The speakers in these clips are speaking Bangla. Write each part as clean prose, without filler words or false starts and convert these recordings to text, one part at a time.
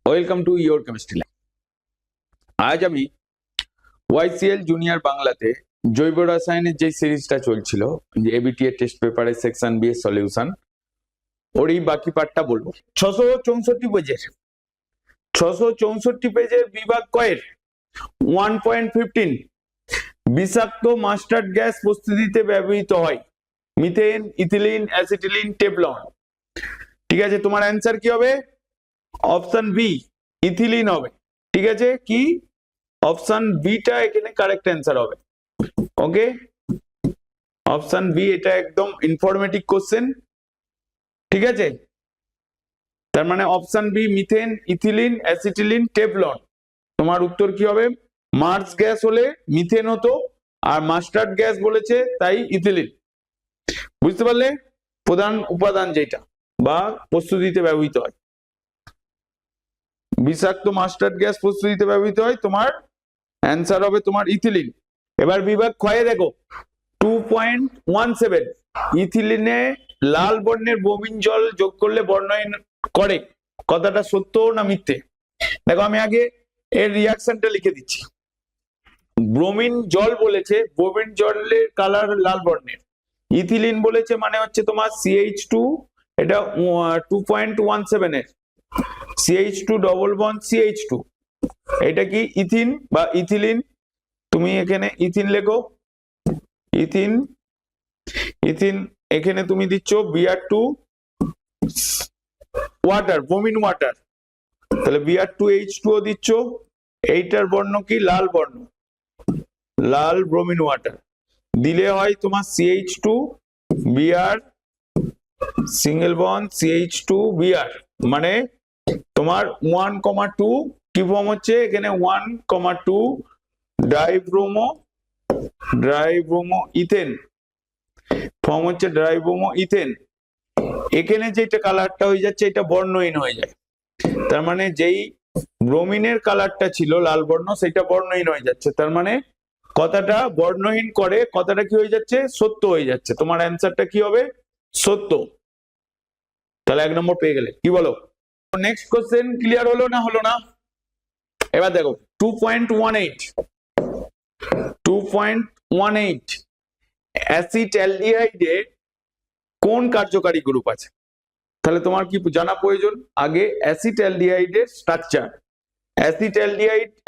Welcome to your chemistry lab. আজ আমি ওয়াইসিএল জুনিয়র বাংলাতে জৈব রসায়নের যে সিরিজটা চলছিল, যে এবিটিএ টেস্ট পেপারের সেকশন বি এর সলিউশন, ওর এই বাকি পার্টটা বলবো। 664 পেজের বিভাগ কয়ের 1.15 বিষাক্ত মাস্টার্ড গ্যাস প্রস্তুতিতে ব্যবহৃত হয় মিথেন, ইথিলিন, অ্যাসিটিলিন, টেফলন। ঠিক আছে, তোমার অ্যান্সার কি হবে? অপশন বি ইথিলিন হবে। ঠিক আছে, কি অপশন বিটা এখানে কারেক্ট অ্যান্সার হবে। ওকে, অপশন বি এটা একদম ইনফরমেটিভ কোশ্চেন। ঠিক আছে, তার মানে option B methane, ethylene, acetylene, Teflon. তোমার উত্তর কি হবে? মার্স গ্যাস হলে মিথেন হতো, আর মাস্টার্ড গ্যাস বলেছে তাই ইথিলিন। বুঝতে পারলে? প্রধান উপাদান যেটা বা প্রস্তুতিতে ব্যবহৃত হয়, বিষাক্ত মাস্টার্ড গ্যাস প্রস্তুতিতে ব্যবহৃত হয়, তোমার অ্যান্সার হবে তোমার ইথিলিন। এবার বিভাগ ক্ষয়ে দেখো 2.17 ইথিলিনে লাল বর্ণের বমিন জল যোগ করলে বর্ণহীন করে, কথাটা সত্য না মিথ্যে? দেখো আমি আগে এর রিয়াকশনটা লিখে দিচ্ছি। ব্রোমিন জল বলেছে, ব্রোমিন জলের কালার লাল বর্ণের। ইথিলিন বলেছে মানে হচ্ছে তোমার CH2, এটা 2.17 এর CH2 ডবল বন্ড CH2, এটা কি ইথিন বা ইথিলিন। তুমি এখানে ইথিন লেখো, ইথিন, ইথিন এখানে তুমি দিচ্ছ Br2 ওয়াটার, ব্রোমিন ওয়াটার, তাহলে Br2H2O দিচ্ছ। এইটার বর্ণ কি? লাল বর্ণ, লাল ব্রোমিন ওয়াটার দিলে হয় তোমার CH2 Br single bond CH2 Br, মানে তোমার 1,2 কি ফর্ম হচ্ছে এখানে? 1,2 ডাইব্রোমো ইথেন ফর্ম হচ্ছে, ডাইব্রোমো ইথেন। এখানে যেটা কালারটা হয়ে যাচ্ছে এটা বর্ণহীন হয়ে যায়, তার মানে যেই ব্রোমিনের কালারটা ছিল লাল বর্ণ সেটা বর্ণহীন হয়ে যাচ্ছে, তার মানে কথাটা বর্ণহীন করে, কথাটা কি হয়ে যাচ্ছে? সত্য হয়ে যাচ্ছে। তোমার অ্যান্সারটা কি হবে? সত্য। তাহলে 1 নম্বর পেয়ে গেলে। কি বলো? নেক্সট কোশ্চেন ক্লিয়ার হলো না? হলো না? এবার দেখো 2.18 অ্যাসিটালডিহাইডে কোন কার্যকারী গ্রুপ আছে? তাহলে তোমার কি জানা প্রয়োজন? আগে অ্যাসিটালডিহাইডের স্ট্রাকচার।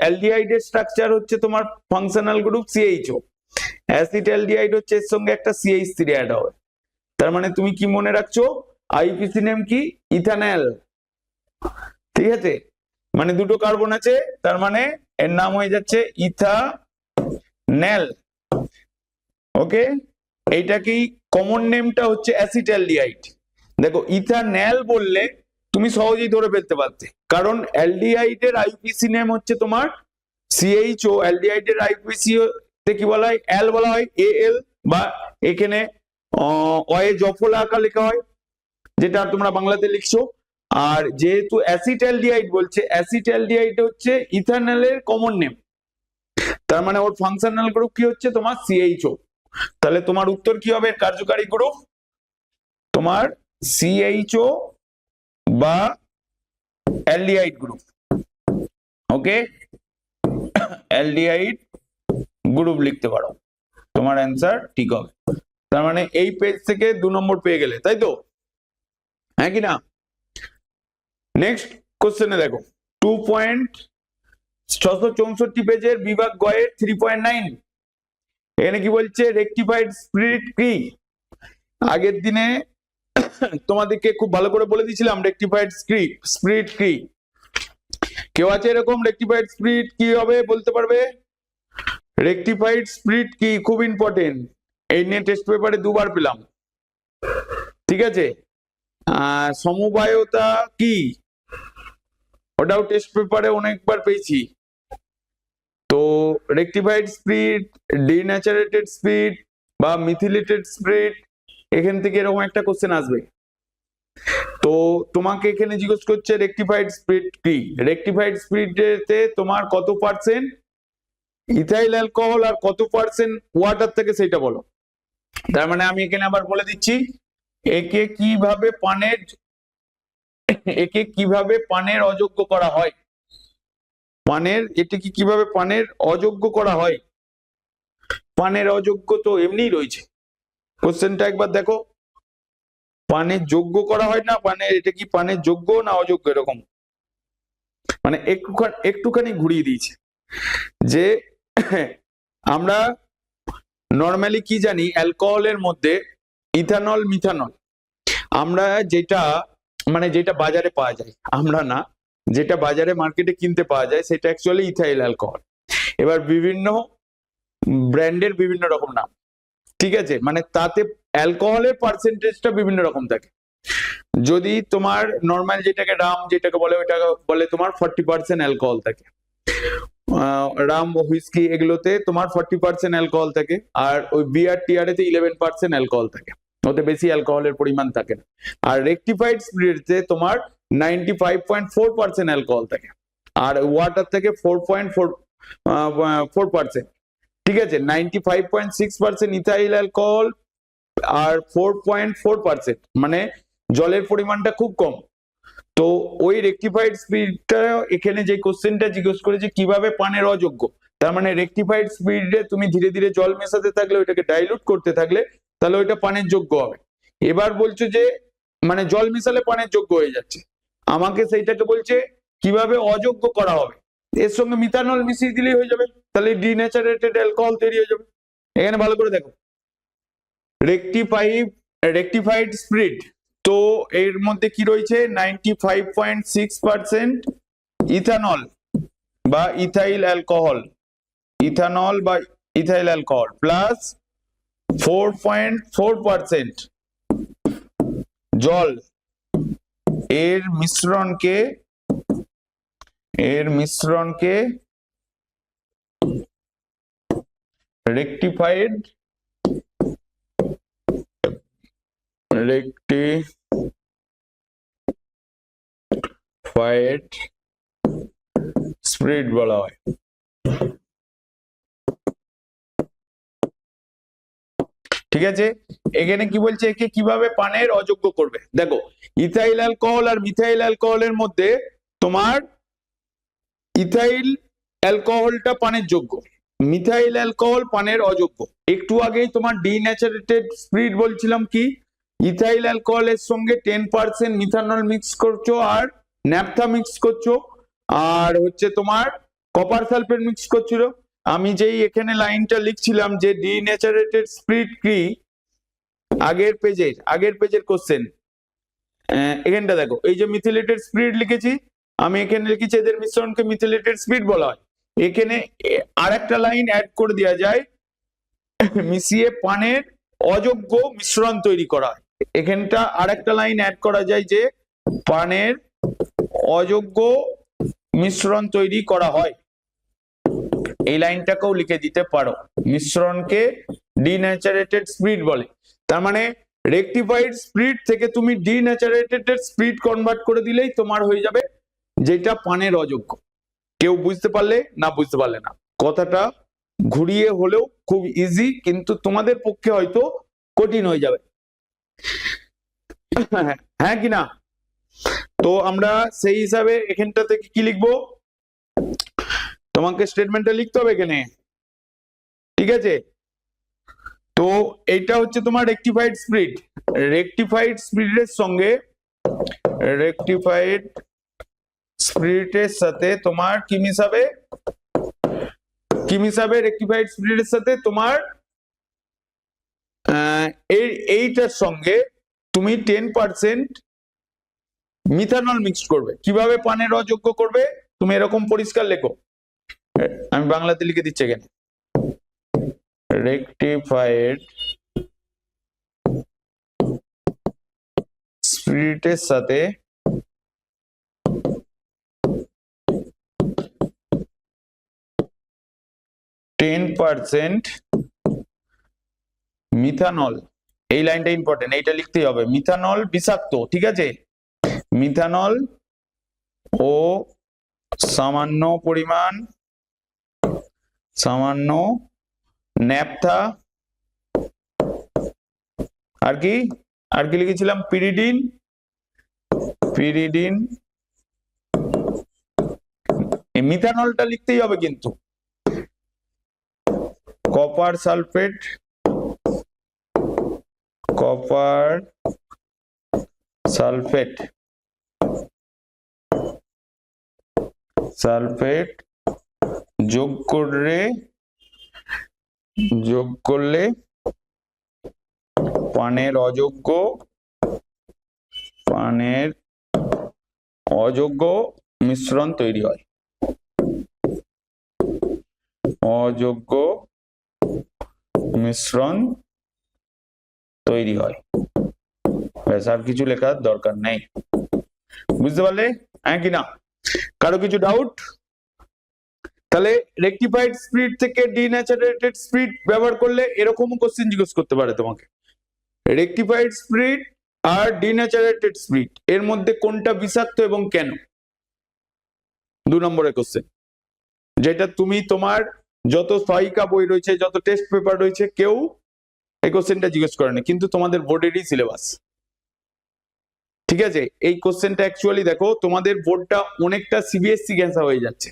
অ্যালডিহাইডের স্ট্রাকচার হচ্ছে তোমার ফাংশনাল গ্রুপ CHO। অ্যাসিটালডিহাইড হচ্ছে এর সঙ্গে একটা CH3 অ্যাড হবে, তার মানে তুমি কি মনে রাখছো? আইউপিসি নেম কি? ইথানল। ঠিক আছে, মানে দুটো কার্বন আছে, তার মানে এর নাম হয়ে যাচ্ছে ইথানল। ওকে, এইটা কি কমন নেমটা হচ্ছে অ্যাসিটালডিহাইড। দেখো ইথানল বললে তুমি সহজেই ধরে ফেলতে পারতে, কারণ অ্যালডিহাইডের আইউপিসি নেম হচ্ছে তোমার CHO। অ্যালডিহাইডের আইউপিসি তে কি বলা হয়? অ্যাল বলা হয়, AL, বা এখানে অয়ে জফলা আকার লেখা হয়, যেটা তোমরা বাংলাতে লিখছো। আর যেহেতু অ্যাসিটালডিহাইড বলছে, অ্যাসিটালডিহাইড হচ্ছে ইথানলের কমন নেম, তার মানে ওর ফাংশনাল গ্রুপ কি হচ্ছে? তোমার CHO। তাহলে তোমার উত্তর কি হবে? কার্যকারী গ্রুপ তোমার CHO বা অ্যালডিহাইড গ্রুপ। ওকে, অ্যালডিহাইড গ্রুপ লিখতে পারো, তোমার অ্যান্সার ঠিক হবে। তার মানে এই পেজ থেকে 2 নম্বর পেয়ে গেলে, তাই তো? হ্যাঁ কি না? নেক্সট কোশ্চেনে দেখো 664 পেজের বিভাগ গয়ের 3.9, এখানে কি বলছে? রেকটিফাইড স্পিরিট কি? আগের দিনে তোমাদেরকে খুব ভালো করে বলে দিয়েছিলাম রেকটিফাইড স্পিরিট কি। কেউ আছে এরকম? রেকটিফাইড স্পিরিট কি হবে বলতে পারবে? রেকটিফাইড স্পিরিট কি? খুব ইম্পর্টেন্ট, এই নিয়ে টেস্ট পেপারে 2 বার পেলাম। ঠিক আছে, সমবায়তা কি? ওটাও টেস্ট পেপারে অনেকবার পেয়েছি। তো রেকটিফাইড স্পিরিট, ডিন্যাচারেটেড স্পিরিট বা মিথিলেটেড স্পিরিট, এখান থেকে এরকম একটা কোশ্চেন আসবে। তো তোমাকে এখানে জিজ্ঞেস করছে রেকটিফাইড স্পিরিট কি। রেকটিফাইড স্পিরিটেতে তোমার কত পার্সেন্ট ইথাইল অ্যালকোহল আর কত পার্সেন্ট ওয়াটার থেকে সেটা বলো। তার মানে আমি এখানে আবার বলে দিচ্ছি, একে কিভাবে পানের একে কিভাবে পানের অযোগ্য করা হয়, এটিকে কিভাবে পানের অযোগ্য করা হয়। পানের অযোগ্য তো এমনিই রয়েছে, কোশ্চেনটা একবার দেখো, পানের যোগ্য করা হয় না, পানের এটা কি পানের যোগ্য না অযোগ্য, এরকম মানে একটুখানি ঘুরিয়ে দিয়েছে। যে আমরা নর্মালি কি জানি, অ্যালকোহলের মধ্যে ইথানল মিথানল, আমরা যেটা যেটা বাজারে পাওয়া যায়, আমরা না, যেটা বাজারে মার্কেটে কিনতে পাওয়া যায় সেটা অ্যাকচুয়ালি ইথাইল অ্যালকোহল। এবার বিভিন্ন ব্র্যান্ডের বিভিন্ন রকম নাম, ঠিক আছে, তাতে অ্যালকোহলের পার্সেন্টেজটা বিভিন্ন রকম থাকে। যদি তোমার নর্মাল যেটাকে রাম যেটাকে বলে, ওইটাকে বলে তোমার 40% অ্যালকোহল থাকে, রাম হুইস্কি এগুলোতে তোমার 40% অ্যালকোহল থাকে, আর ওই বিয়ার টিয়ারেতে 11% অ্যালকোহল থাকে, ওতে বেশি অ্যালকোহলের পরিমাণ থাকে না। আর রেকটিফাইড স্পিরিটে তোমার 95.4% অ্যালকোহল থাকে, আর ওয়াটার থেকে 4.4%, ঠিক আছে। 95.6% ইথাইল অ্যালকোহল আর 4.4% জলের পরিমাণটা খুব কম। তো ওই রেকটিফাইড স্পিরিটটা এখানে যে কোশ্চেনটা জিজ্ঞেস করেছে কিভাবে পানের অযোগ্য, তার রেকটিফাইড স্পিরিটে তুমি ধীরে ধীরে জল মেশাতে থাকলে, ওইটাকে ডাইলুট করতে থাকলে, তাহলে ওইটা পানের যোগ্য হবে। এবার বলছো যে জল মেশালে পানের যোগ্য হয়ে যাচ্ছে, আমাকে সেইটাকে বলছে কিভাবে অযোগ্য করা হবে, এর সঙ্গে মিথানল মিশিয়ে দিলেই হয়ে যাবে, তাহলে ডিন্যাচারেটেড অ্যালকোহল তৈরি হয়ে যাবে। এখানে ভালো করে দেখো, রেকটিফাইড স্পিরিট, তো এর মধ্যে কি রয়েছে 95.6% ইথানল বা ইথাইল অ্যালকোহল, প্লাস 4.4% জল, এর মিশ্রণকে রেকটিফাইড স্পিরিট বলা হয়। ঠিক আছে, এখানে কি বলছে, একে কিভাবে পানের অযোগ্য করবে। দেখো, ইথাইল অ্যালকোহল আর মিথাইল অ্যালকোহলের মধ্যে তোমার ইথাইল অ্যালকোহলটা পানের যোগ্য, মিথাইল অ্যালকোহল পানের অযোগ্য। একটু আগেই তোমার ডিন্যাচারেটেড স্পিরিট বলছিলাম কি, ইথাইল অ্যালকোহলের সঙ্গে 10% মিথানল মিক্স করছো আর ন্যাপথা মিক্স করছো, আর হচ্ছে তোমার কপার সালফেট মিক্স করছিল। আমি যেই এখানে লাইনটা লিখছিলাম যে ডিন্যাচারেটেড স্পিরিট কি, আগের পেজের কোশ্চেন, এখানটা দেখো, এই যে মিথিলেটেড স্পিরিট লিখেছি, আমি এখানে লিখেছি এদের মিশ্রণকে মিথিলেটেড স্পিরিট বলা হয়। এখানে আরেকটা লাইন অ্যাড করে দেওয়া যায়, মিশিয়ে পানের অযোগ্য মিশ্রণ তৈরি করা হয়। এখানটা আরেকটা লাইন অ্যাড করা যায় যে পানের অযোগ্য মিশ্রণ তৈরি করা হয়, এই লাইনটাকেও লিখে দিতে পারো, মিশ্রণকে ডিন্যাচারেটেড স্পিরিট বলে। তার রেকটিফাইড স্পিরিট থেকে তুমি ডিন্যাচারেটেড স্পিরিট কনভার্ট করে দিলেই তোমার হয়ে যাবে যেটা পানের অযোগ্য। কেউ বুঝতে পারলে না, বুঝতে পারলে না, কথাটা ঘুরিয়ে হলেও খুব ইজি, কিন্তু তোমাদের পক্ষে হয়তো কঠিন হয়ে যাবে, হ্যাঁ কি না। তো আমরা সেই হিসাবে এখানটা থেকে কি লিখবো, তোমাকে স্টেটমেন্টটা লিখতে হবে এখানে, ঠিক আছে। তো এইটা হচ্ছে তোমার রেকটিফাইড স্পিরিটের সঙ্গে, রেকটিফাইড স্পিরিটের সাথে তোমার কি মিশাবে, রেকটিফাইড স্পিরিটের সাথে তোমার এইটার সঙ্গে তুমি 10% মিথানল মিক্স করবে। কিভাবে পানের অযোগ্য করবে তুমি এরকম পরিষ্কার লেখো, আমি বাংলাতে লিখে দিচ্ছি এখানে, রেকটিফাইড স্পিরিটের সাথে 10% মিথানল, এই লাইনটা ইম্পর্টেন্ট, এইটা লিখতেই হবে, মিথানল বিষাক্ত, ঠিক আছে, মিথানল ও সামান্য পরিমাণ ন্যাপথা, আর কি লিখেছিলাম, পিরিডিন পিরিডিন, মিথানলটা লিখতেই হবে কিন্তু, copper sulphate, copper sulphate, sulphate যোগ করলে পানের অযোগ্য মিশ্রণ তৈরি হয়, অযোগ্য মিশ্রণ তৈরি হয়। ব্যাস, আর কিছু লেখার দরকার নেই। বুঝতে পারলে হ্যাঁ কিনা? কারো কিছু ডাউট? তাহলে রেকটিফাইড স্পিরিট থেকে ডিন্যাচারেটেড স্পিরিট ব্যবহার করলে এরকমও কোশ্চেন জিজ্ঞেস করতে পারে তোমাকে, রেকটিফাইড স্পিরিট আর ডিন্যাচারেটেড স্পিরিট এর মধ্যে কোনটা বিষাক্ত এবং কেন? 2 নম্বরের কোশ্চেন, যেটা তুমি তোমার যত সহায়িকা বই রয়েছে, যত টেস্ট পেপার রয়েছে, কেউ এই কোশ্চেনটা জিজ্ঞেস করে না, কিন্তু তোমাদের বোর্ডেরই সিলেবাস। ঠিক আছে, এই কোশ্চেনটা অ্যাকচুয়ালি দেখো তোমাদের বোর্ডটা অনেকটা সিবিএসসি ক্যান্সার হয়ে যাচ্ছে,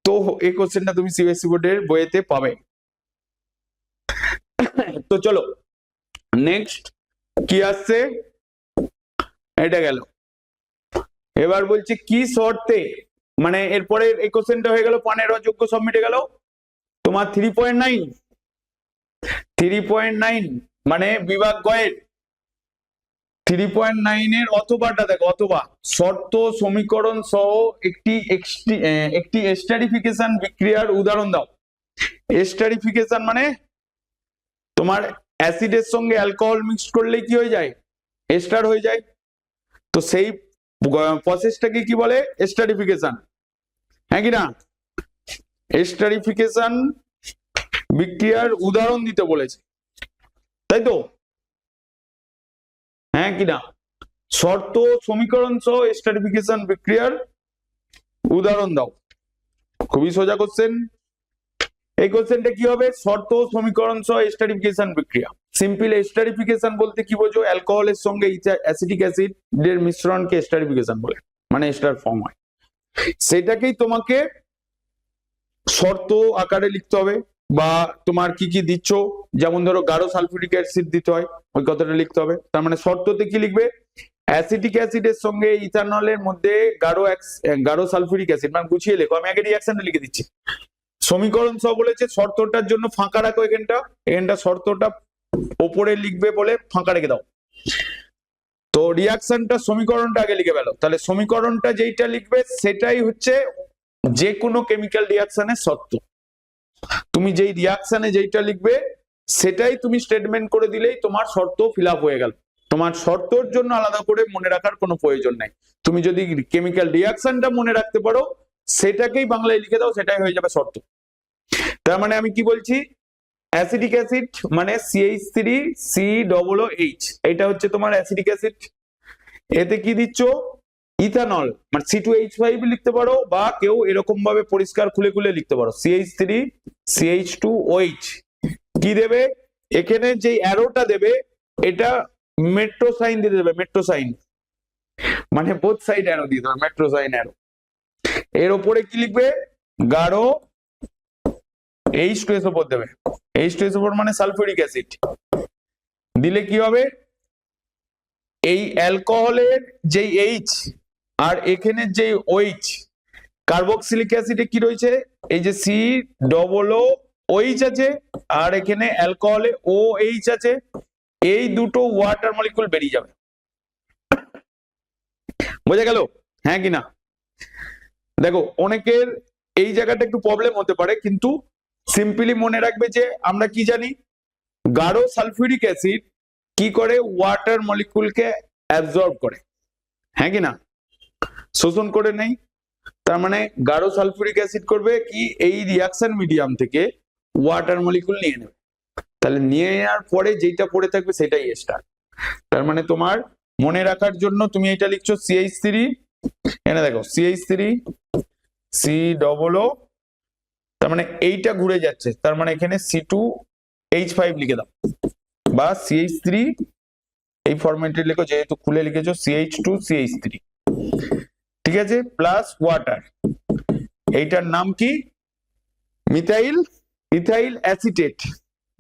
তো এই কোশ্চেনটা তুমি সিবিএসসি বোর্ডের বইয়েতে পাবে। তো চলো নেক্সট কি আসছে, এটা গেল। এবার বলছি কি শর্তে, মানে এরপরে এই কোশ্চেনটা হয়ে গেল, পানের অযোগ্য সব মিটে গেল। তোমার 3.9 মানে বিভাগ গয়ের 3.9 এর অথবাটা দেখো, অথবা শর্ত সমীকরণ সহ একটি এস্টারিফিকেশন বিক্রিয়ার উদাহরণ দাও। এস্টারিফিকেশন মানে তোমার অ্যাসিডের সঙ্গে অ্যালকোহল মিক্সড করলে কি হয়ে যায়? এস্টার হয়ে যায়। তো সেই প্রসেসটাকে কি বলে? এস্টারিফিকেশন, হ্যাঁ কি না? এস্টারিফিকেশন বিক্রিয়ার উদাহরণ দিতে বলেছে, তাই তো? হ্যাঁ কি না? শর্ত সমীকরণ সহ এস্টারিফিকেশন বিক্রিয়ার উদাহরণ দাও। খুবই সোজা কোশ্চেন। এই কোশ্চেনটা কি হবে? শর্ত সমীকরণ সহ এস্টারিফিকেশন বিক্রিয়া। সিম্পল এস্টারিফিকেশন বলতে কি বোঝো? অ্যালকোহলের সঙ্গে অ্যাসিটিক অ্যাসিডের মিশ্রণকে এস্টারিফিকেশন বলে, মানে এস্টার ফর্ম হয়। সেটাকেই তোমাকে শর্ত আকারে লিখতে হবে, বা তোমার কি কি দিচ্ছ, যেমন ধরো গাঢ় সালফিউরিক অ্যাসিড দিতে হয়, ওই কথাটা লিখতে হবে। তার মানে শর্ততে কি লিখবে? অ্যাসিটিক অ্যাসিডের সঙ্গে ইথানলের মধ্যে গাঢ় সালফিউরিক অ্যাসিড, মানে গুছিয়ে লেখো, আমি আগে রিঅ্যাকশনটা লিখে দিচ্ছি। সমীকরণ সহ বলেছে, শর্তটার জন্য ফাঁকা রাখো, এখানটা শর্তটা ওপরে লিখবে বলে ফাঁকা রেখে দাও। তো রিঅ্যাকশনটা সমীকরণটা আগে লিখে ফেলো, তাহলে সমীকরণটা যেইটা লিখবে সেটাই হচ্ছে যে কোনো কেমিক্যাল রিঅ্যাকশনের শর্ত। তুমি যেই রিঅ্যাকশনে যেইটা লিখবে সেটাই তুমি স্টেটমেন্ট করে দিলেই তোমার শর্ত ফিল আপ হয়ে গেল। তোমার শর্তর জন্য আলাদা করে মনে রাখার কোনো প্রয়োজন নাই। তুমি যদি কেমিক্যাল রিঅ্যাকশনটা মনে রাখতে পারো, সেটাকেই বাংলায় লিখে দাও, সেটাই হয়ে যাবে শর্ত। তার মানে আমি কি বলছি? অ্যাসিটিক অ্যাসিড মানে CH3COOH, এটা হচ্ছে তোমার অ্যাসিটিক অ্যাসিড। এতে কি দিচ্ছ? ইথানল, মানে C2H5 লিখতে পারো, বা কেউ এরকম ভাবে পরিষ্কার খুলে খুলে লিখতে পারো, CH3CH2OH। কি দেবে এখানে? যে অ্যারোটা দেবে এটা মেট্রো সাইন দিয়ে দেবে, মেট্রো সাইন মানে বোথ সাইড অ্যারো দিয়ে দেবে, মেট্রো সাইন অ্যারো। এর উপরে কি লিখবে? গাঢ় H2SO4 দেবে। H2SO4 মানে সালফিউরিক অ্যাসিড দিলে কি হবে? এই অ্যালকোহলের যেই H আর এখানে যে OH, কার্বক্সিলিক অ্যাসিডে কি রয়েছে? এই যে COOH আছে, আর এখানে অ্যালকোহলে OH আছে, এই দুটো ওয়াটার মলিকুল বেরিয়ে যাবে। বোঝা গেল? হ্যাঁ কি না? দেখো অনেকের এই জায়গাটা একটু প্রবলেম হতে পারে, কিন্তু সিম্পলি মনে রাখবে যে আমরা কি জানি, গাঢ় সালফিউরিক অ্যাসিড কি করে? ওয়াটার মলিকুলকে অ্যাবজর্ব করে, হ্যাঁ কি না? শোষণ করে নেই। তার মানে গাঢ় সালফিউরিক অ্যাসিড করবে কি? এই রিঅ্যাকশন মিডিয়াম থেকে ওয়াটার মলিকুল নিয়ে নেবে। তাহলে নিয়ে নেওয়ার পরে যেটা পড়ে থাকবে সেটাই এস্টার। তার মানে তোমার মনে রাখার জন্য তুমি এটা লিখছো CH3, এনে দেখো CH3COO, তার মানে এইটা ঘুরে যাচ্ছে, তার মানে এখানে C2H5 লিখে দাও, বা CH3 এই ফরম্যাটে লেখো, যেহেতু খুলে লিখেছো CH2CH3, ঠিক আছে, প্লাস ওয়াটার। এইটার নাম কি? Ethyl acetate.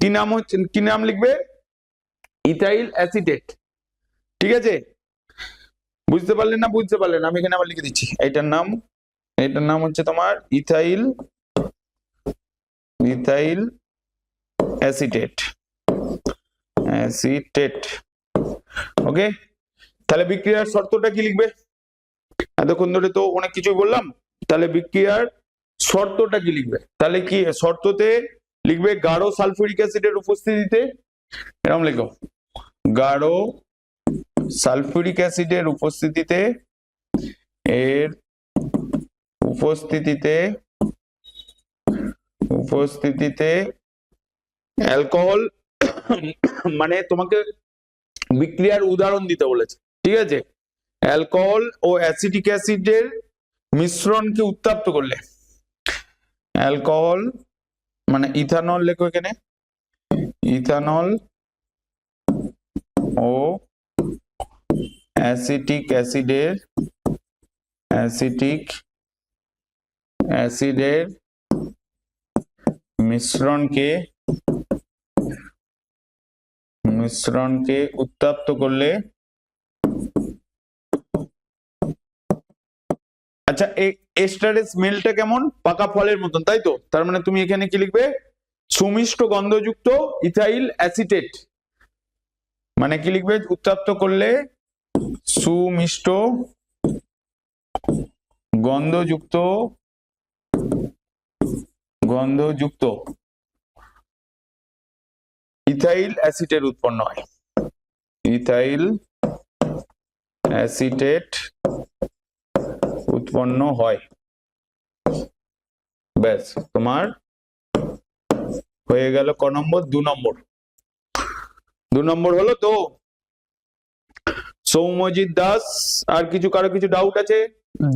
কি নাম হচ্ছে, কি নাম লিখবে? ইথাইল অ্যাসিটেট, ঠিক আছে। বুঝতে পারলেন না? বুঝতে পারলেন? আমি এখানে আবার লিখে দিচ্ছি, এইটার নাম হচ্ছে তোমার ইথাইল অ্যাসিটেট। ওকে, তাহলে বিক্রিয়ার শর্তটা কি লিখবে? এতক্ষণ ধরে তো অনেক কিছুই বললাম, তাহলে বিক্রিয়ার শর্তটা কি লিখবে? তাহলে কি শর্ততে লিখবে? গাঢ় সালফিউরিক অ্যাসিডের উপস্থিতিতে, এরকম লিখো, গাঢ় সালফিউরিক অ্যাসিডের উপস্থিতিতে, এর উপস্থিতিতে অ্যালকোহল, মানে তোমাকে বিক্রিয়ার উদাহরণ দিতে বলেছে, ঠিক আছে। অ্যালকোহল ও অ্যাসিটিক অ্যাসিডের মিশ্রণকে উত্তপ্ত করলে, অ্যালকোহল মানে ইথানল লেখো এখানে, ইথানল ও অ্যাসিটিক অ্যাসিডের মিশ্রণকে উত্তপ্ত করলে, আচ্ছা এস্টারের স্মেলটা কেমন? পাকা ফলের মতন, তাই তো? তার মানে তুমি এখানে কি লিখবে? সুমিষ্ট গন্ধযুক্ত ইথাইল অ্যাসিটেট, মানে কি লিখবে? উত্তপ্ত করলে সুমিষ্ট গন্ধযুক্ত ইথাইল অ্যাসিটেট উৎপন্ন হয়। ইথাইল অ্যাসিটেট উৎপন্ন হয়। ব্যাস, তোমার হয়ে গেল ক নম্বর? 2 নম্বর। 2 নম্বর হলো তো। সৌম্যজিৎ দাস, আর কারো কিছু ডাউট আছে?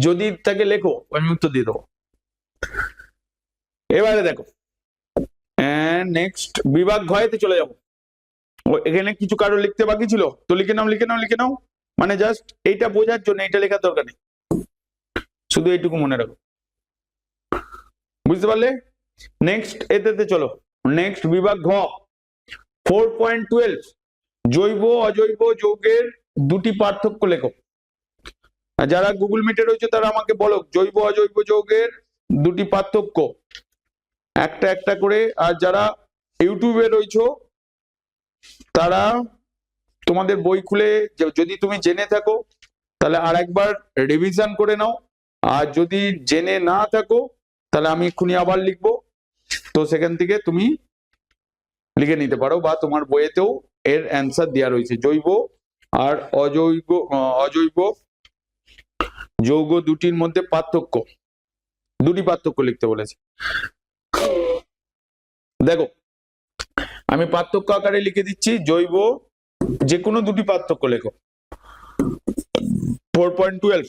যদি তাকে লেখো, আমি উত্তর দিয়ে দেবো। এবারে দেখো, নেক্সট বিভাগ ঘয়েতে চলে যাবো। এখানে কিছু কারো লিখতে বাকি ছিল তো লিখে নাও, মানে জাস্ট এইটা বোঝার জন্য, এইটা লেখার দরকার নেই, শুধু এইটুকু মনে রাখো। বুঝতে পারলে? নেক্সট এতে চলো, নেক্সট বিভাগ ঘ 4.12 জৈব অজৈব যৌগের দুটি পার্থক্য লেখো। যারা গুগল মিটে রয়েছে তারা আমাকে বলো জৈব অজৈব যৌগের দুটি পার্থক্য একটা করে। আর যারা ইউটিউবে রয়েছো তারা তোমাদের বই খুলে, যদি তুমি জেনে থাকো তাহলে আর একবার রিভিশন করে নাও, আর যদি জেনে না থাকো তাহলে আমি এক্ষুনি আবার লিখবো, তো সেখান থেকে তুমি লিখে নিতে পারো, বা তোমার বইয়েতেও এর অ্যান্সার দেওয়া রয়েছে। জৈব আর অজৈব যৌগ দুটির মধ্যে দুটি পার্থক্য লিখতে বলেছে। দেখো আমি পার্থক্য আকারে লিখে দিচ্ছি, জৈব যে কোনো দুটি পার্থক্য লেখো। 4.12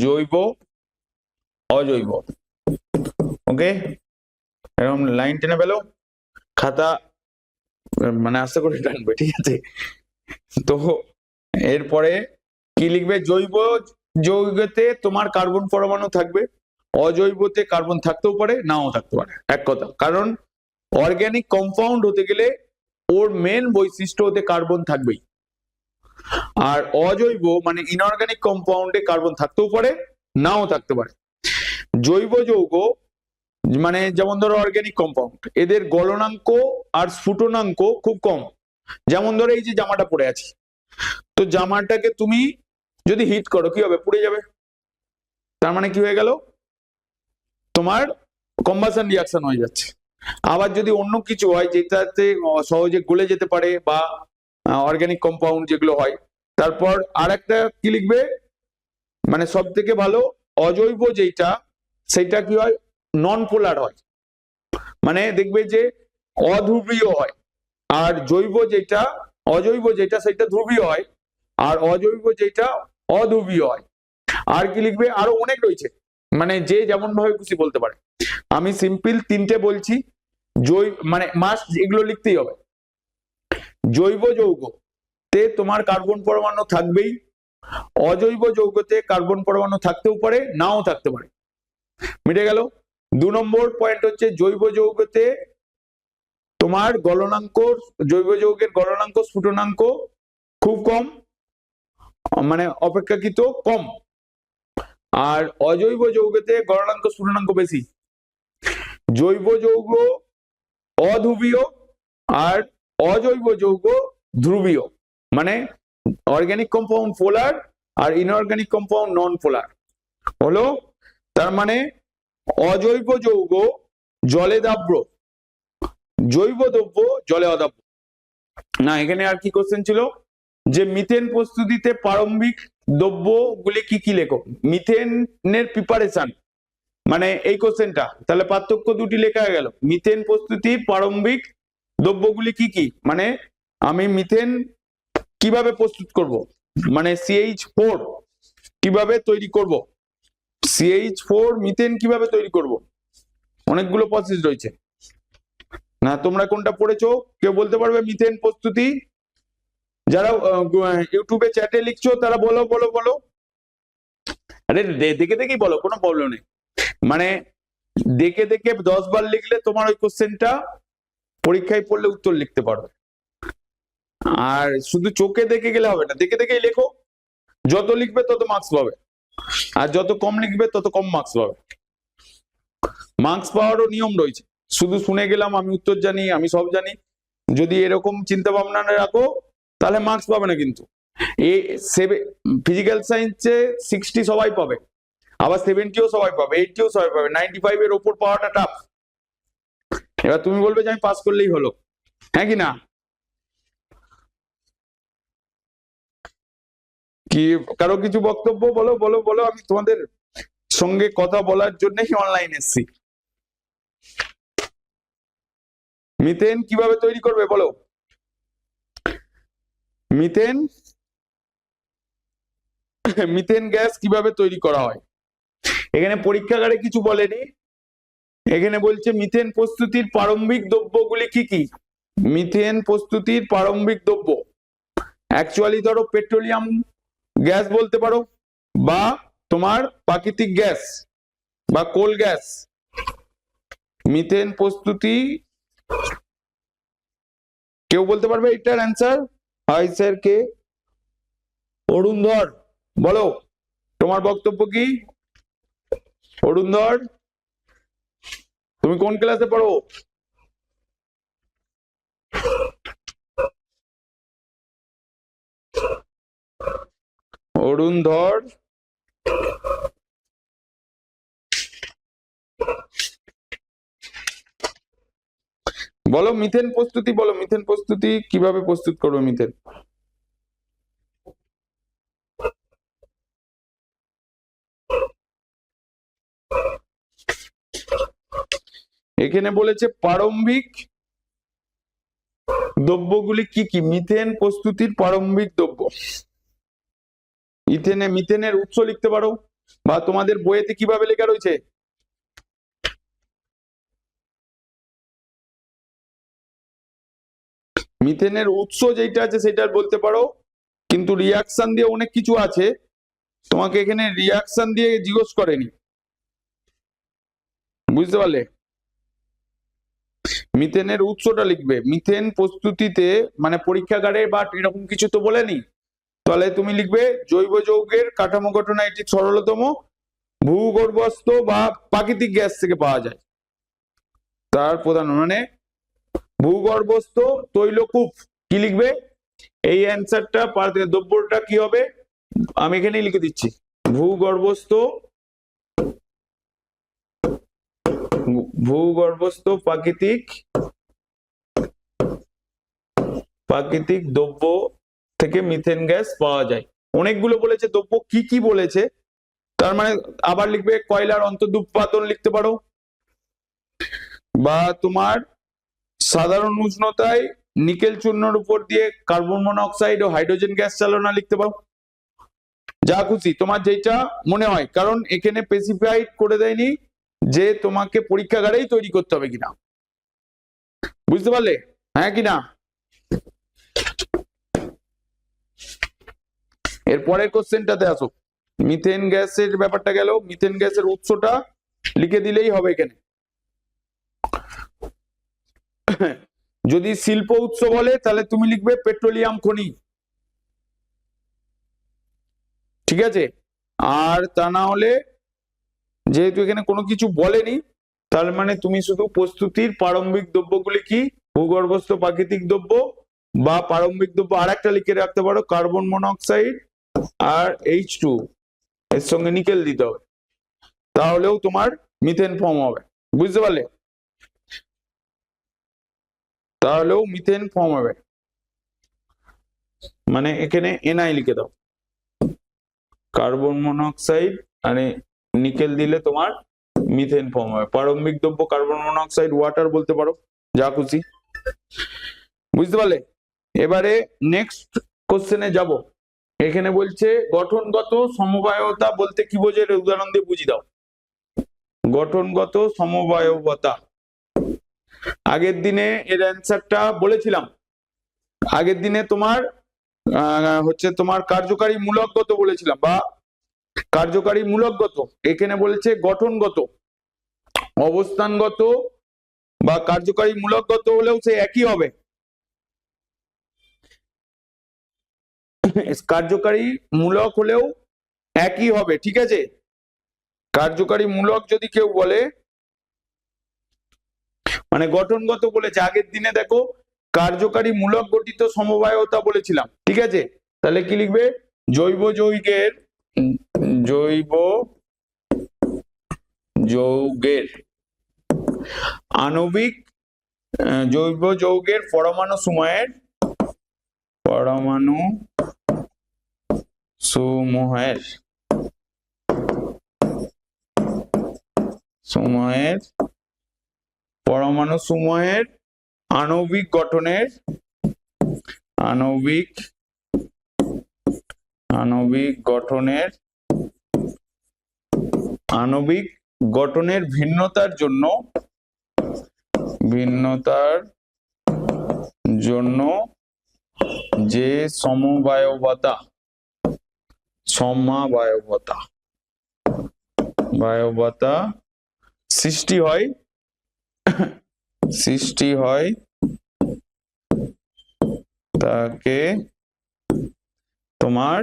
জৈব অজৈব, ওকে, এরকম লাইন টেনে পেলো, খাতা মানে আস্তে করে টানবে, ঠিক আছে। তো এরপরে কি লিখবে? জৈব যৌগতে তোমার কার্বন পরমাণু থাকবে, অজৈবতে কার্বন থাকতেও পারে, নাও থাকতে পারে, এক কথা। কারণ অর্গানিক কম্পাউন্ড হতে গেলে ওর মেন বৈশিষ্ট্য হতে কার্বন থাকবেই। আর অজৈব মানে ইনঅর্গানিক কম্পাউন্ডে কার্বন থাকতেও পারে, নাও থাকতে পারে। জৈব যৌগ মানে যেমন ধরো অর্গানিক কম্পাউন্ড, এদের গলনাঙ্ক আর স্ফুটনাঙ্ক খুব কম। যেমন ধরো এই যে জামাটা পরে আছে, তো জামাটাকে তুমি যদি হিট করো কি হবে? পুড়ে যাবে। তার মানে কি হয়ে গেল? তোমার কম্বাসন রিয়াকশন হয়ে যাচ্ছে। আবার যদি অন্য কিছু হয় যেটাতে সহজে গলে যেতে পারে, বা অর্গানিক কম্পাউন্ড যেগুলো হয়, তারপর আর একটা কি লিখবে? মানে সব থেকে ভালো অজৈব যেটা, সেটা কি হয়? নন পোলার হয়, মানে দেখবে যে অধ্রুবীয় হয়। আর অজৈব যেটা সেটা ধ্রুবীয় হয়, আর অজৈব যেটা অধ্রুবীয় হয়। আর কি লিখবে? আরো অনেক রয়েছে, মানে যে যেমন ভাবে খুশি বলতে পারে। আমি সিম্পল 3টে বলছি, মানে মাস্ট এগুলো লিখতেই হবে। জৈব যৌগতে তোমার কার্বন পরমাণু থাকবেই, অজৈব যৌগতে কার্বন পরমাণু থাকতেও পারে, নাও থাকতে পারে। মিটে গেল। 2 নম্বর পয়েন্ট হচ্ছে জৈব যৌগতে তোমার গলনাঙ্ক, জৈব যৌগের গলনাঙ্ক স্ফুটনাঙ্ক খুব কম, মানে অপেক্ষাকৃত কম, আর অজৈব যৌগতে গলনাঙ্ক স্ফুটনাঙ্ক বেশি। জৈব যৌগ অধ্রুবীয় আর অজৈব যৌগ ধ্রুবীয়, মানে অর্গানিক কম্পাউন্ড পোলার আর ইনঅর্গানিক কম্পাউন্ড নন পোলার হলো। তার মানে অজৈব যৌগ জলে দাব্য, জৈব দ্রব্য জলে অদাব্য। না, এখানে আর কি কোশ্চেন ছিল যে মিথেন প্রস্তুতিতে প্রারম্ভিক দ্রব্যগুলি কি কি লেখো। মিথেনের প্রিপারেশন, মানে এই কোশ্চেনটা, তাহলে পার্থক্য দুটি লেখা হয়ে গেল। মিথেন প্রস্তুতির প্রারম্ভিক দ্রব্যগুলি কি কি, মানে আমি মিথেন কিভাবে প্রস্তুত করব, মানে CH4 কিভাবে তৈরি করব, CH4 মিথেন কিভাবে তৈরি করব, অনেকগুলো প্রসেস রয়েছে। না তোমরা কোনটা পড়েছো কেউ বলতে পারবে? মিথেন প্রস্তুতি, যারা ইউটিউবে চ্যাটে লিখছো তারা বলো বলো বলো। আরে দেখে দেখেই বলো, কোনো প্রবলেম নেই। মানে দেখে দেখে 10 বার লিখলে তোমার ওই কোশ্চেনটা পরীক্ষায় পড়লে উত্তর লিখতে পারবে। আর শুধু চোখে দেখে গেলে হবে না, দেখে দেখেই লেখো। যত লিখবে তত মার্কস পাবে, আর যত কম লিখবে তত কম মার্কস পাবে। মার্কস পাওয়ারও নিয়ম রয়েছে। শুধু শুনে গেলাম আমি উত্তর জানি, আমি সব জানি, যদি এরকম চিন্তা ভাবনা রাখো তাহলে মার্কস পাবে না। কিন্তু ফিজিক্যাল সায়েন্সে 60 সবাই পাবে, আবার 70ও সবাই পাবে, 80ও সবাই পাবে, 95 এর ওপর পাওয়াটা টাফ। এবার তুমি বলবে যে আমি পাস করলেই হলো, হ্যাঁ কি না? কি কারো কিছু বক্তব্য? বলো বলো বলো, আমি তোমাদের সঙ্গে কথা বলার জন্যই অনলাইন এসেছি। মিথেন কিভাবে তৈরি করবে বলো। মিথেন মিথেন গ্যাস কিভাবে তৈরি করা হয়। এখানে পরীক্ষাগারে কিছু বলেনি, এখানে বলছে মিথেন প্রস্তুতির প্রারম্ভিক দ্রব্যগুলি কি কি। মিথেন প্রস্তুতির প্রারম্ভিক দ্রব্য অ্যাকচুয়ালি ধরো পেট্রোলিয়াম গ্যাস বলতে পারো, বা তোমার প্রাকৃতিক গ্যাস বা কোল গ্যাস। মিথেন প্রস্তুতি কেউ বলতে পারবে এটার অ্যান্সার? হাই স্যার, কে? অরুণধর, বলো তোমার বক্তব্য কি? অরুণধর, তুমি কোন ক্লাসে পড়ো? অরুণধর, বলো মিথেন প্রস্তুতি, বলো মিথেন প্রস্তুতি কিভাবে প্রস্তুত করবে মিথেন। এখানে বলেছে প্রারম্ভিক দ্রব্যগুলি কি কি। মিথেন প্রস্তুতির প্রারম্ভিক দ্রব্য, মিথেনের উৎস লিখতে পারো, বা তোমাদের বইয়েতে কিভাবে লেখা রয়েছে। মিথেনের উৎস যেটা আছে সেটা বলতে পারো, কিন্তু রিয়াকশন দিয়ে অনেক কিছু আছে, তোমাকে এখানে রিয়াকশন দিয়ে জিজ্ঞেস করেনি, বুঝতে পারলে? মিথেনের উৎসটা লিখবে। মিথেন প্রস্তুতিতে মানে পরীক্ষাগারে বা এরকম কিছু তো বলেনি, তাহলে তুমি লিখবে জৈব যৌগের কাঠামো ঘটনা এটি সরলতম ভূগর্ভস্থ বা প্রাকৃতিক গ্যাস থেকে পাওয়া যায়। তার প্রধান মানে ভূগর্ভস্থ তৈলকূপ। কি লিখবে এই অ্যান্সারটা? দ্রব্যটা কি হবে আমি এখানেই লিখে দিচ্ছি, ভূগর্ভস্থ প্রাকৃতিক দ্রব্য থেকে মিথেন গ্যাস পাওয়া যায়। অনেকগুলো বলেছে দ্রব্য, কি কি বলেছে, তার মানে আবার লিখবে কয়লার অন্তর্দুৎপাদন লিখতে পারো, বা তোমার সাধারণ উষ্ণতায় নিকেল চূর্ণের উপর দিয়ে কার্বন মনোক্সাইড ও হাইড্রোজেন গ্যাস চালনা লিখতে পারো, যা খুশি তোমার যেটা মনে হয়, কারণ এখানে স্পেসিফাইড করে দেয়নি যে তোমাকে পরীক্ষাগারেই তৈরি করতে হবে কিনা, বুঝতে পারলে? হ্যাঁ কিনা? এর পরের কোশ্চেনটাতে আসো। মিথেন গ্যাসের ব্যাপারটা গেল, মিথেন গ্যাসের উৎসটা লিখে দিলেই হবে এখানে। যদি শিল্প উৎস বলে তাহলে তুমি লিখবে পেট্রোলিয়াম খনি, ঠিক আছে। আর তা না হলে, যেহেতু এখানে কোনো কিছু বলেনি, তার মানে তুমি শুধু প্রস্তুতির প্রারম্ভিক দ্রব্যগুলি কি, ভূগর্ভস্থ প্রাকৃতিক দ্রব্য বা প্রারম্ভিক দ্রব্য আর একটা লিখে রাখতে পারো, কার্বন মনোক্সাইড আর H2 এর সঙ্গে নিকেল দিতে হবে, তাহলেও তোমার মিথেন ফর্ম হবে। বুঝতে পারলে? তাহলেও মিথেন ফর্ম হবে, মানে এখানে NI লিখে দাও, কার্বন মনোক্সাইড আর নিকেল দিলে তোমার মিথেন ফর্ম হবে। প্রারম্ভিক দ্রব্য কার্বন মনোক্সাইড, ওয়াটার বলতে পারো, যা খুশি। বুঝতে পারলে? এবারে নেক্সট কোশ্চেনে যাব। এখানে বলছে গঠনগত সমবায়তা বলতে কি বোঝে, উদাহরণ দিয়ে বুঝিয়ে দাও। গঠনগত সমবায়বতা, আগের দিনে এর অ্যান্সারটা বলেছিলাম। আগের দিনে তোমার হচ্ছে তোমার কার্যকারী মূলকগত বলেছিলাম, বা কার্যকারী মূলকগত। এখানে বলেছে গঠনগত, অবস্থানগত বা কার্যকারী মূলকগত হলেও সে একই হবে। কার্যকারী মূলক হলেও একই হবে, ঠিক আছে। কার্যকারী মূলক যদি কেউ বলে, মানে গঠনগত বলেছে আগের দিনে, দেখো কার্যকারী মূলক গঠিত সমবায়তা বলেছিলাম, ঠিক আছে। তাহলে কি লিখবে, জৈব যৌগের আণবিক জৈব যৌগের পরমাণু সমূহের আণবিক গঠনের ভিন্নতার জন্য যে সমবায়বতা সৃষ্টি হয় তাকে তোমার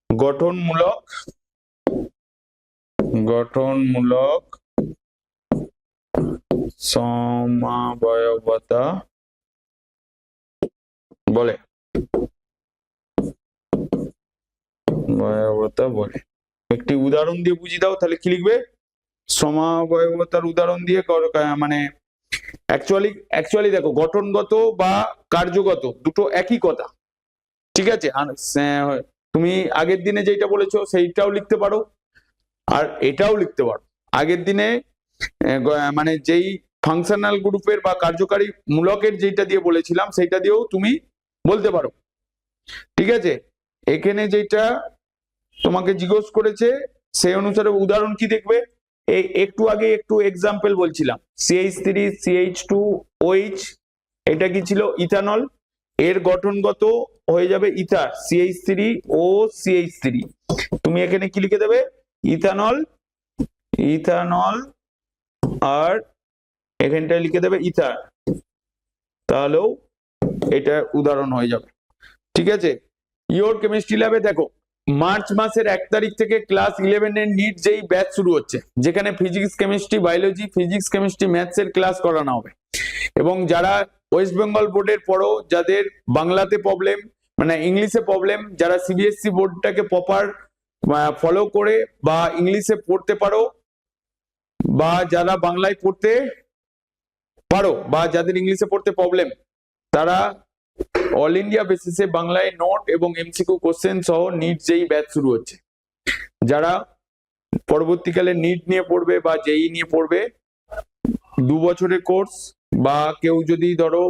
গঠনমূলক সমবায়বতা বলে। একটি উদাহরণ দিয়ে বুঝিয়ে দাও, তাহলে কি লিখবে, সমবায়বতার উদাহরণ দিয়ে, মানে অ্যাকচুয়ালি দেখো গঠনগত বা কার্যগত দুটো একই কথা, ঠিক আছে। তুমি আগের দিনে যেটা বলেছো সেইটাও লিখতে পারো, আর এটাও লিখতে পারো। আগের দিনে মানে যেই ফাংশনাল গ্রুপের বা কার্যকারী মূলকের যেটা দিয়ে বলেছিলাম সেইটা দিয়েও তুমি বলতে পারো, ঠিক আছে। এখানে যেটা তোমাকে জিজ্ঞেস করেছে সেই অনুসারে উদাহরণ কি দেখবে, একটু আগে একটু এক্সাম্পল বলছিলাম, CH3 CH2OH, এটা কি ছিল, ইথানল। এর গঠনগত হয়ে যাবে ইথার, CH3OCH3। তুমি এখানে কি লিখে দেবে, ইথানল, আর এখানটায় লিখে দেবে ইথার, তাহলেও এটা উদাহরণ হয়ে যাবে, ঠিক আছে। ইওর কেমিস্ট্রি ল্যাবে দেখো মার্চ মাসের 1 তারিখ থেকে ক্লাস 11 এর নিট যেই ব্যাচ শুরু হচ্ছে, যেখানে physics chemistry biology, physics chemistry maths এর ক্লাস করানো হবে। এবং যারা ওয়েস্ট বেঙ্গল বোর্ডের পড়ো, যাদের বাংলাতে প্রবলেম, মানে ইংলিশে প্রবলেম, যারা CBSE বোর্ডটাকে প্রপার ফলো করে বা ইংলিশে পড়তে পারো, বা যারা বাংলায় পড়তে পারো, বা যাদের ইংলিশে পড়তে প্রবলেম, তারা অল ইন্ডিয়া বেসিসে বাংলায় নোট এবং MCQ কোশ্চেন সহ নিট যেই ব্যাচ শুরু হচ্ছে। যারা পরবর্তীকালে নিট নিয়ে পড়বে বা JEE নিয়ে পড়বে, 2 বছরের কোর্স, বা কেউ যদি ধরো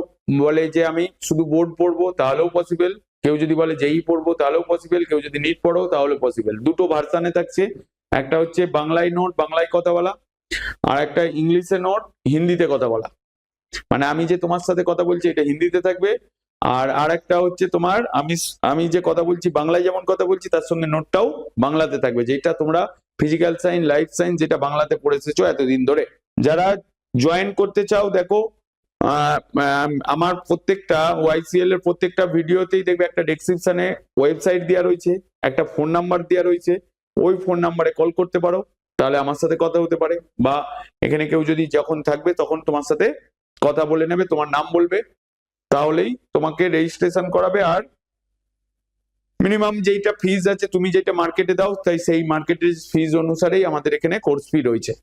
বলে যে আমি শুধু বোর্ড পড়বো তাহলেও পসিবল, কেউ যদি বলে JEE পড়বো তাহলেও পসিবল, কেউ যদি নিট পড়ো তাহলেও পসিবল। দুটো ভার্সানে থাকছে, একটা হচ্ছে বাংলায় নোট, বাংলায় কথা বলা, আর একটা ইংলিশে নোট, হিন্দিতে কথা বলা। মানে আমি যে তোমার সাথে কথা বলছি এটা হিন্দিতে থাকবে, আর একটা হচ্ছে তোমার আমি যে কথা বলছি বাংলায় যেমন কথা বলছি তার সঙ্গে নোটটাও বাংলাতে থাকবে, যেটা তোমরা ফিজিক্যাল সায়েন্স লাইফ সায়েন্স যেটা বাংলাতে পড়ে এসেছো এতদিন ধরে। যারা জয়েন করতে চাও দেখো আমার প্রত্যেকটা ওয়াইসিএল এর প্রত্যেকটা ভিডিওতেই দেখবে একটা ডেসক্রিপশনে ওয়েবসাইট দেওয়া রয়েছে, একটা ফোন নাম্বার দেওয়া রয়েছে, ওই ফোন নাম্বারে কল করতে পারো, তাহলে আমার সাথে কথা হতে পারে, বা এখানে কেউ যদি যখন থাকবে তখন তোমার সাথে কথা বলে নেবে, তোমার নাম বলবে, তাহলেই তোমাকে রেজিস্ট্রেশন করাবে। আর মিনিমাম যেইটা ফিজ আছে তুমি যেটা মার্কেটে দাও তাই সেই মার্কেটের ফিজ অনুসারেই আমাদের এখানে কোর্স ফি রয়েছে।